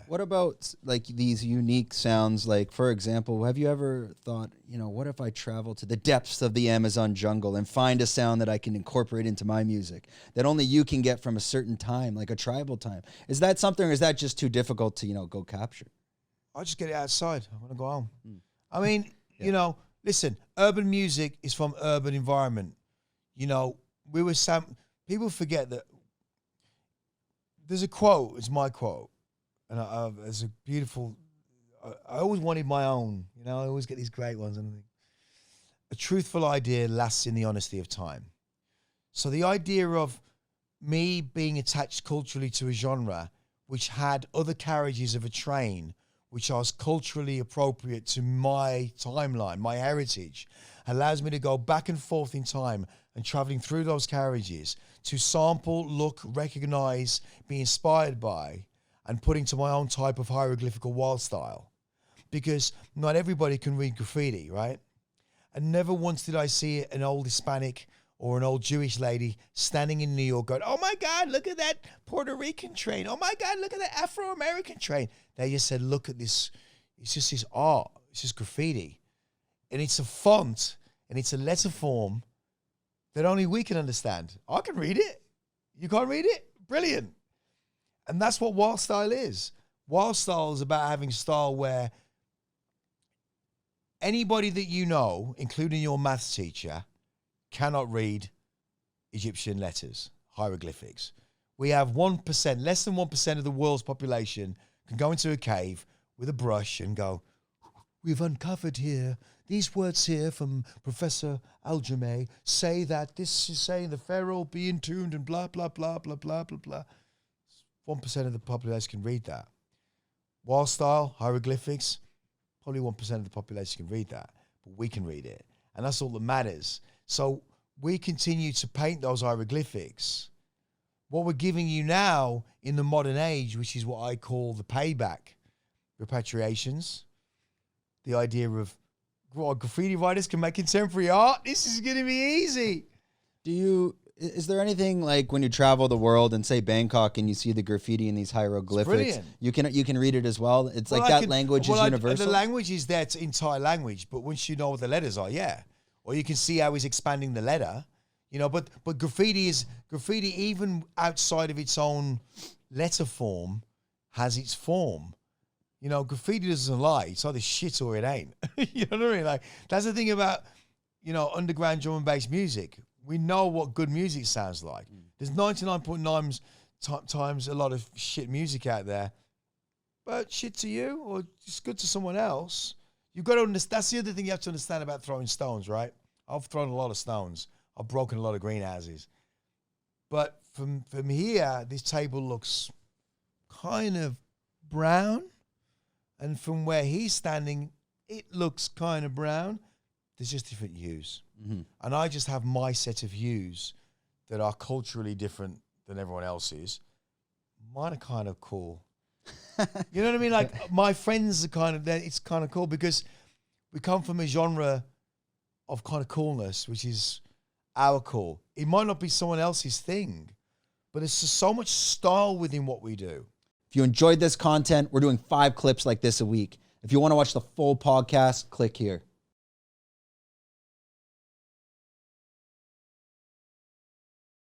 What about like these unique sounds? Like, for example, have you ever thought, what if I travel to the depths of the Amazon jungle and find a sound that I can incorporate into my music that only you can get from a certain time, like a tribal time? Is that something, or is that just too difficult to, go capture? I just get it outside. I want to go home. I mean, listen, urban music is from urban environment. People forget that there's a quote, it's my quote, and it's a beautiful, I always wanted my own, I always get these great ones. And a truthful idea lasts in the honesty of time. So the idea of me being attached culturally to a genre which had other carriages of a train, which are culturally appropriate to my timeline, my heritage, allows me to go back and forth in time and traveling through those carriages to sample, look, recognize, be inspired by, and put into my own type of hieroglyphical wild style. Because not everybody can read graffiti, right? And never once did I see an old Hispanic or an old Jewish lady standing in New York going, oh my God, look at that Puerto Rican train. Oh my God, look at that Afro-American train. They just said, look at this. It's just this art. It's just graffiti. And it's a font and it's a letter form that only we can understand. I can read it. You can't read it? Brilliant. And that's what wild style is. Wild style is about having style where anybody that you know, including your maths teacher, cannot read Egyptian letters, hieroglyphics. We have 1%, less than 1% of the world's population can go into a cave with a brush and go, we've uncovered here, these words here from Professor Aljamay say that this is saying the pharaoh be entombed and blah, blah, blah, blah, blah, blah, blah. 1% of the population can read that. Wild style, hieroglyphics, probably 1% of the population can read that, but we can read it. And that's all that matters. So we continue to paint those hieroglyphics. What we're giving you now in the modern age, which is what I call the payback repatriations, the idea of graffiti writers can make contemporary art. This is going to be easy. Is there anything like when you travel the world and say Bangkok and you see the graffiti in these hieroglyphics, you can read it as well? It's like that language is universal? The language is there, it's entire language, but once you know what the letters are, yeah. Or you can see how he's expanding the letter, but graffiti even outside of its own letter form has its form. Graffiti doesn't lie. It's either shit or it ain't. You know what I mean? Like, that's the thing about, underground drum and bass music. We know what good music sounds like. There's 99.9 times a lot of shit music out there, but shit to you or just good to someone else. You've got to understand. That's the other thing you have to understand about throwing stones, right? I've thrown a lot of stones. I've broken a lot of greenhouses. But from here, this table looks kind of brown. And from where he's standing, it looks kind of brown. There's just different hues. Mm-hmm. And I just have my set of hues that are culturally different than everyone else's. Mine are kind of cool. You know what I mean? Like, my friends are it's kind of cool because we come from a genre of kind of coolness, which is our cool. It might not be someone else's thing, but there's just so much style within what we do. If you enjoyed this content, we're doing 5 clips like this a week. If you want to watch the full podcast, click here.